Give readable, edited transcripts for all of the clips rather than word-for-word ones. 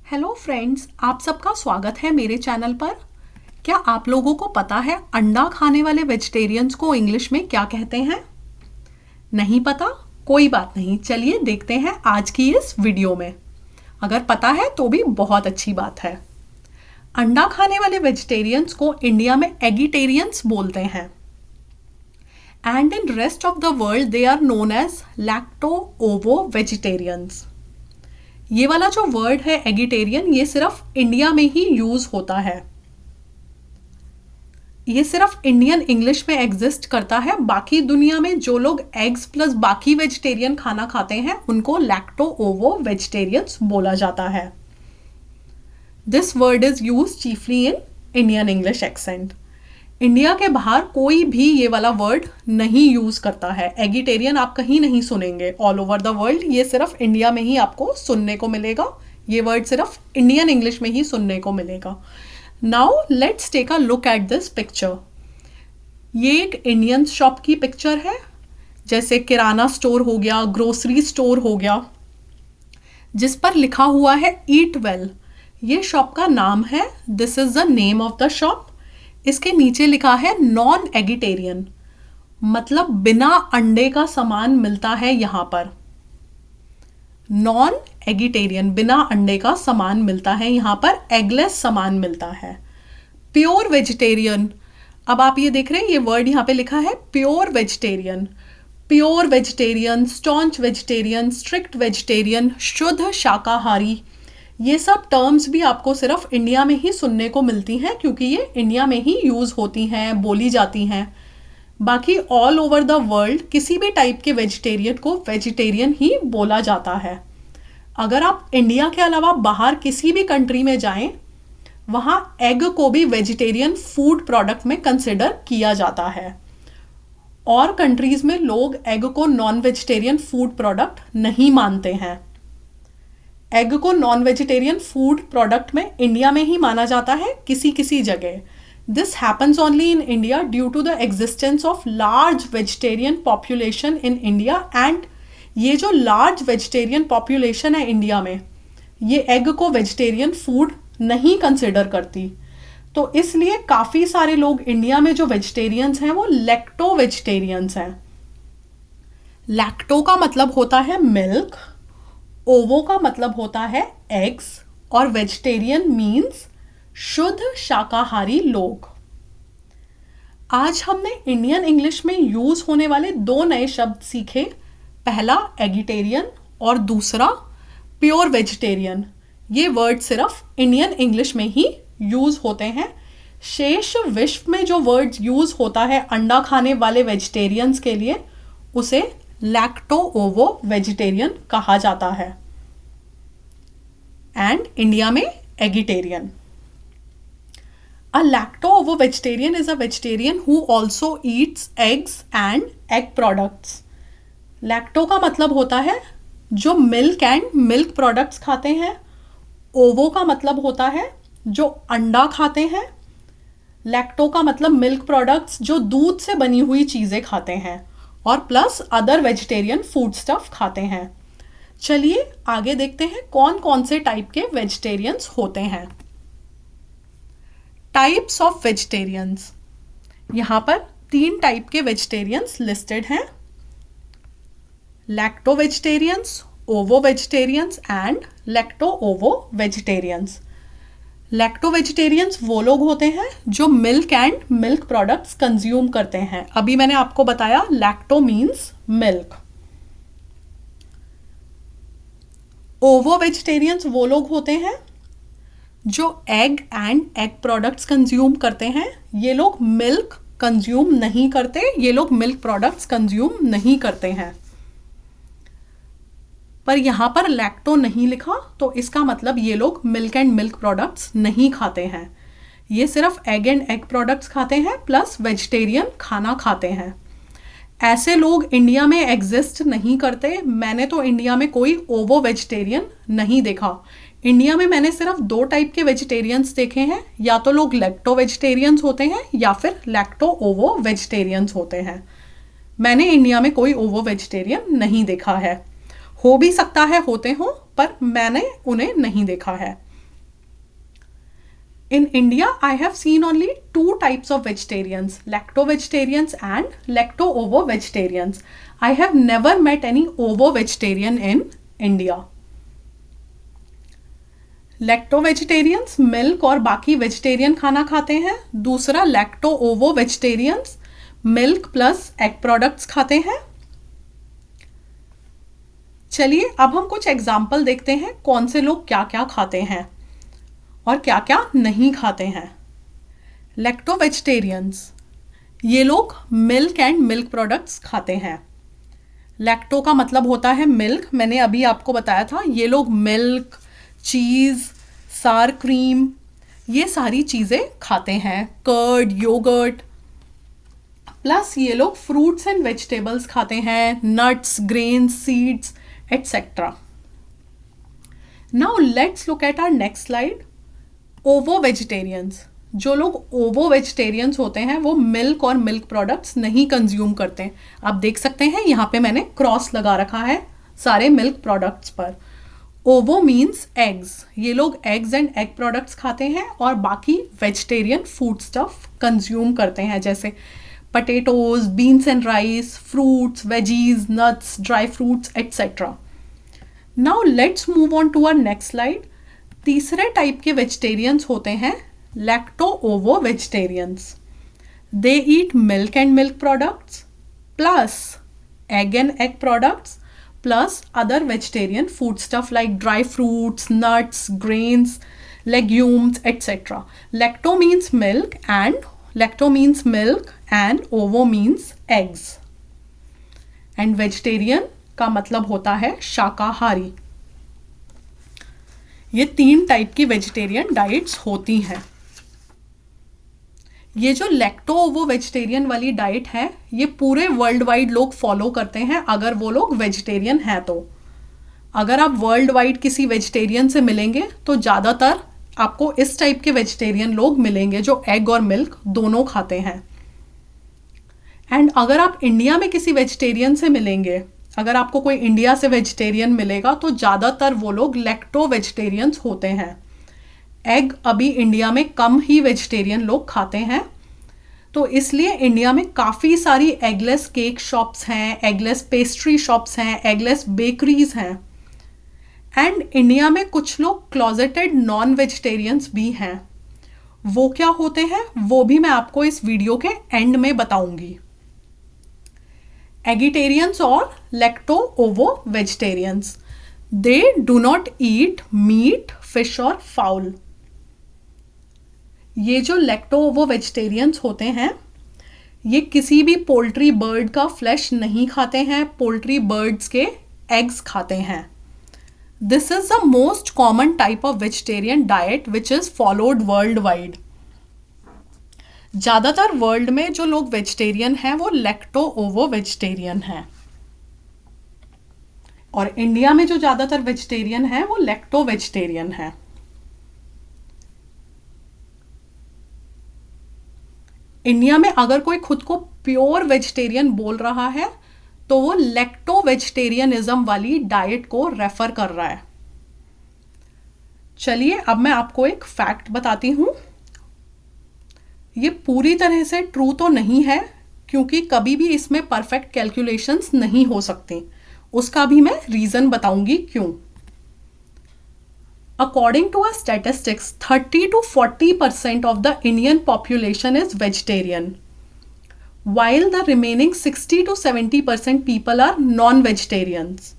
Hello friends, आप सबका स्वागत है मेरे चैनल पर। क्या आप लोगों को पता है अंडा खाने वाले वेजिटेरियंस को इंग्लिश में क्या कहते हैं? नहीं पता? कोई बात नहीं, चलिए देखते हैं आज की इस वीडियो में। अगर पता है तो भी बहुत अच्छी बात है। अंडा खाने वाले वेजिटेरियंस को इंडिया में एगिटेरियंस बोलते हैं and in rest of the world they are known as lacto ovo vegetarians. ये वाला जो वर्ड है एगिटेरियन, ये सिर्फ इंडिया में ही यूज होता है। ये सिर्फ इंडियन इंग्लिश में एग्जिस्ट करता है। बाकी दुनिया में जो लोग एग्स प्लस बाकी वेजिटेरियन खाना खाते हैं उनको लैक्टो ओवो वेजिटेरियंस बोला जाता है। This word is use chiefly in Indian English accent. India के बाहर कोई भी ये वाला वर्ड नहीं यूज करता है। एगिटेरियन आप कहीं नहीं सुनेंगे ऑल ओवर द वर्ल्ड। ये सिर्फ इंडिया में ही आपको सुनने को मिलेगा। ये वर्ड सिर्फ इंडियन इंग्लिश में ही सुनने को मिलेगा। Now let's take a look at this picture. ये एक इंडियन शॉप की पिक्चर है, जैसे किराना स्टोर हो गया, ग्रोसरी स्टोर हो गया, जिस पर लिखा हुआ है ईट वेल। ये शॉप का नाम है। This is the name of the shop. इसके नीचे लिखा है नॉन एगिटेरियन, मतलब बिना अंडे का सामान मिलता है यहां पर। नॉन एगिटेरियन, बिना अंडे का सामान मिलता है यहां पर, एगलेस सामान मिलता है। प्योर वेजिटेरियन, अब आप ये देख रहे हैं ये वर्ड यहां पे लिखा है pure vegetarian. Pure vegetarian, staunch vegetarian, strict vegetarian, शुद्ध शाकाहारी, ये सब टर्म्स भी आपको सिर्फ इंडिया में ही सुनने को मिलती हैं, क्योंकि ये इंडिया में ही यूज होती हैं, बोली जाती हैं। बाकी ऑल ओवर द वर्ल्ड किसी भी टाइप के वेजिटेरियन को वेजिटेरियन ही बोला जाता है। अगर आप इंडिया के अलावा बाहर किसी भी कंट्री में जाएं, वहाँ एग को भी वेजिटेरियन फूड प्रोडक्ट में कंसिडर किया जाता है। और कंट्रीज में लोग एग को नॉन वेजिटेरियन फूड प्रोडक्ट नहीं मानते हैं। एग को नॉन वेजिटेरियन फूड प्रोडक्ट में इंडिया में ही माना जाता है किसी किसी जगह। This happens only in India due to the existence of large vegetarian population in India. And ये जो लार्ज वेजिटेरियन पॉपुलेशन है इंडिया में, ये एग को वेजिटेरियन फूड नहीं कंसिडर करती। तो इसलिए काफ़ी सारे लोग इंडिया में जो वेजिटेरियंस हैं वो लैक्टो वेजिटेरियंस हैं। लैक्टो का मतलब होता है मिल्क, ओवो का मतलब होता है एग्स, और वेजिटेरियन मीन्स शुद्ध शाकाहारी लोग। आज हमने इंडियन इंग्लिश में यूज होने वाले दो नए शब्द सीखे। पहला एगिटेरियन और दूसरा प्योर वेजिटेरियन। ये वर्ड सिर्फ इंडियन इंग्लिश में ही यूज होते हैं। शेष विश्व में जो वर्ड यूज होता है अंडा खाने वाले वेजिटेरियंस के लिए, उसे लैक्टो ओवो वेजिटेरियन कहा जाता है, एंड इंडिया में eggetarian. A lacto ओवो vegetarian is a vegetarian who also Yeats eggs and egg products. Lacto का मतलब होता है जो मिल्क एंड मिल्क प्रोडक्ट्स खाते हैं। ओवो का मतलब होता है जो अंडा खाते हैं। लैक्टो का मतलब मिल्क प्रोडक्ट्स, जो दूध से बनी हुई चीज़ें खाते हैं, और plus other vegetarian food stuff खाते हैं। चलिए आगे देखते हैं कौन कौन से टाइप के वेजिटेरियंस होते हैं। टाइप्स ऑफ वेजिटेरियंस, यहां पर 3 टाइप के वेजिटेरियंस लिस्टेड हैं। Lacto vegetarians, ओवो vegetarians and lacto ovo vegetarians. Lacto vegetarians वो लोग होते हैं जो milk and milk products consume करते हैं। अभी मैंने आपको बताया लैक्टो मीन्स मिल्क। ओवो वेजिटेरियंस वो लोग होते हैं जो egg and egg products consume करते हैं। ये लोग मिल्क कंज्यूम नहीं करते, ये लोग मिल्क प्रोडक्ट्स कंज्यूम नहीं करते हैं। पर यहाँ पर लैक्टो नहीं लिखा, तो इसका मतलब ये लोग मिल्क एंड मिल्क प्रोडक्ट्स नहीं खाते हैं। ये सिर्फ एग एंड एग प्रोडक्ट्स खाते हैं, प्लस वेजिटेरियन खाना खाते हैं। ऐसे लोग इंडिया में एग्जिस्ट नहीं करते। मैंने तो इंडिया में कोई ओवो वेजिटेरियन नहीं देखा। इंडिया में मैंने सिर्फ 2 टाइप के वेजिटेरियंस देखे हैं, या तो लोग लैक्टो वेजिटेरियंस होते हैं या फिर लैक्टो ओवो वेजिटेरियंस होते हैं। मैंने इंडिया में कोई ओवो वेजिटेरियन नहीं देखा है। हो भी सकता है होते हो, पर मैंने उन्हें नहीं देखा है। In India, I have seen only two types of vegetarians, lacto-vegetarians and lacto-ovo-vegetarians. I have never met any ovo-vegetarian in India. Lacto-vegetarians milk और बाकी वेजिटेरियन खाना खाते हैं. दूसरा लैक्टो-ओवो-वेजिटेरियंस मिल्क प्लस एग प्रोडक्ट्स खाते हैं. चलिए अब हम कुछ एग्जाम्पल देखते हैं कौन से लोग क्या क्या खाते हैं और क्या क्या नहीं खाते हैं. लैक्टो वेजिटेरियंस, ये लोग मिल्क एंड मिल्क प्रोडक्ट्स खाते हैं. लैक्टो का मतलब होता है मिल्क, मैंने अभी आपको बताया था. ये लोग मिल्क, चीज़, सार क्रीम, ये सारी चीज़ें खाते हैं. Curd, yogurt. प्लस ये लोग फ्रूट्स एंड वेजिटेबल्स खाते हैं, nuts, grains, seeds etcetera. Now let's look at our next slide. Ovo vegetarians, जो लोग ओवो वेजिटेरियंस होते हैं वो मिल्क और मिल्क प्रोडक्ट्स नहीं कंज्यूम करते. आप देख सकते हैं यहाँ पे मैंने क्रॉस लगा रखा है सारे मिल्क प्रोडक्ट्स पर. ओवो मीन्स एग्स, ये लोग एग्स एंड एग प्रोडक्ट्स खाते हैं और बाकी वेजिटेरियन फूड स्टफ कंज्यूम करते हैं, जैसे potatoes, beans and rice, fruits, veggies, nuts, dry fruits etcetera. Now let's move on to our next slide. तीसरे टाइप के वेजिटेरियंस होते हैं lacto ovo vegetarians. They eat milk and milk products plus egg and egg products plus other vegetarian food stuff like dry fruits, nuts, grains, legumes, etc. Lacto means milk and ovo means eggs. And vegetarian का मतलब होता है शाकाहारी. ये 3 type की vegetarian diets होती हैं. ये जो लैक्टो ओवो वेजिटेरियन वाली डाइट है ये पूरे वर्ल्ड वाइड लोग फॉलो करते हैं अगर वो लोग वेजिटेरियन हैं तो. अगर आप वर्ल्ड वाइड किसी वेजिटेरियन से मिलेंगे तो ज़्यादातर आपको इस टाइप के वेजिटेरियन लोग मिलेंगे जो एग और मिल्क दोनों खाते हैं. एंड अगर आप इंडिया में किसी वेजिटेरियन से मिलेंगे, अगर आपको कोई इंडिया से वेजिटेरियन मिलेगा तो ज़्यादातर वो लोग लैक्टो वेजिटेरियंस होते हैं. एग अभी इंडिया में कम ही वेजिटेरियन लोग खाते हैं, तो इसलिए इंडिया में काफ़ी सारी एगलेस केक शॉप्स हैं, एगलेस पेस्ट्री शॉप्स हैं, एगलेस बेकरीज हैं. एंड इंडिया में कुछ लोग क्लॉजेटेड नॉन वेजिटेरियंस भी हैं. वो क्या होते हैं वो भी मैं आपको इस वीडियो के एंड में बताऊंगी. एगिटेरियंस और lacto ovo vegetarians, they do not eat meat, fish और फाउल. ये जो लैक्टो ओवो वेजिटेरियंस होते हैं ये किसी भी पोल्ट्री बर्ड का फ्लैश नहीं खाते हैं, पोल्ट्री बर्ड्स के एग्स खाते हैं. This is the most common type of vegetarian diet which is followed world wide. ज़्यादातर वर्ल्ड में जो लोग वेजिटेरियन हैं वो लैक्टो ओवो वेजिटेरियन हैं और इंडिया में जो ज़्यादातर वेजिटेरियन हैं वो लैक्टो वेजिटेरियन हैं. इंडिया में अगर कोई खुद को प्योर वेजिटेरियन बोल रहा है तो वो लैक्टो वेजिटेरियनिज्म वाली डाइट को रेफर कर रहा है. चलिए अब मैं आपको एक फैक्ट बताती हूँ. ये पूरी तरह से ट्रू तो नहीं है क्योंकि कभी भी इसमें परफेक्ट कैलकुलेशंस नहीं हो सकती. उसका भी मैं रीज़न बताऊंगी क्यों. According to our statistics, 30 to 40% of the Indian population is vegetarian, while the remaining 60 to 70% people are non-vegetarians.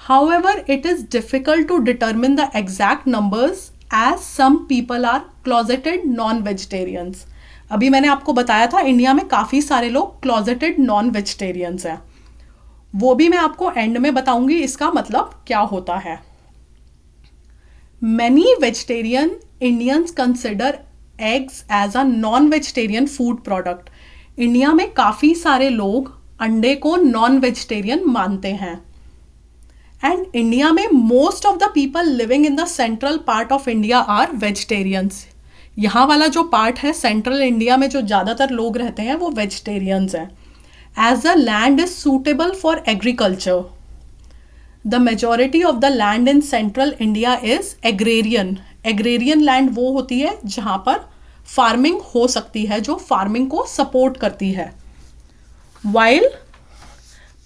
However, it is difficult to determine the exact numbers as some people are closeted non-vegetarians. अभी मैंने आपको बताया था India में काफ़ी सारे लोग closeted non-vegetarians हैं. वो भी मैं आपको एंड में बताऊंगी इसका मतलब क्या होता है. Many vegetarian Indians consider eggs as a non-vegetarian food product. India में काफ़ी सारे लोग अंडे को नॉन वेजिटेरियन मानते हैं. एंड इंडिया में most of the people living in the central part of India are vegetarians. यहाँ वाला जो पार्ट है सेंट्रल इंडिया में जो ज़्यादातर लोग रहते हैं वो वेजिटेरियंस हैं. As the land is suitable for agriculture. The majority of the land in central India is agrarian agrarian land वो होती है जहाँ पर फार्मिंग हो सकती है, जो फार्मिंग को सपोर्ट करती है। While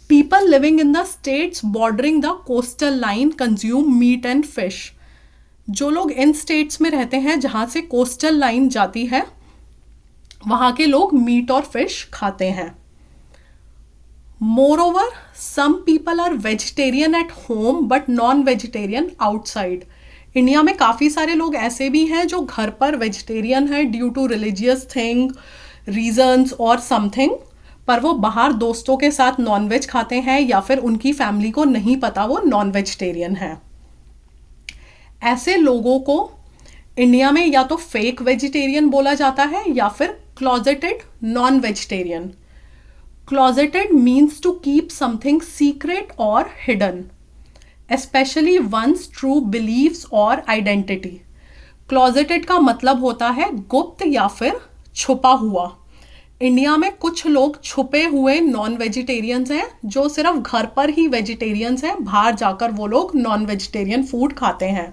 people living in the states bordering the coastal line consume meat and fish. जो लोग इन स्टेट्स में रहते हैं जहाँ से कोस्टल लाइन जाती है, वहाँ के लोग मीट और फिश खाते हैं। Moreover, some people are vegetarian at home but non-vegetarian outside. India में काफ़ी सारे लोग ऐसे भी हैं जो घर पर वेजिटेरियन है due to religious thing, reasons और समथिंग, पर वो बाहर दोस्तों के साथ नॉनवेज खाते हैं या फिर उनकी फैमिली को नहीं पता वो नॉन वेजिटेरियन है। ऐसे लोगों को इंडिया में या तो फेक वेजिटेरियन बोला जाता है या फिर closeted non vegetarian. Closeted means to keep something secret or hidden, especially one's true beliefs or identity. Closeted का मतलब होता है गुप्त या फिर छुपा हुआ। इंडिया में कुछ लोग छुपे हुए नॉन वेजिटेरियंस हैं जो सिर्फ घर पर ही वेजिटेरियंस हैं, बाहर जाकर वो लोग नॉन वेजिटेरियन फूड खाते हैं।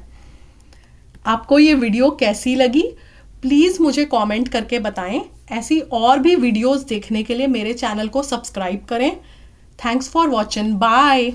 आपको ये वीडियो कैसी लगी प्लीज़ मुझे कमेंट करके बताएं। ऐसी और भी वीडियोस देखने के लिए मेरे चैनल को सब्सक्राइब करें। Thanks for watching, bye.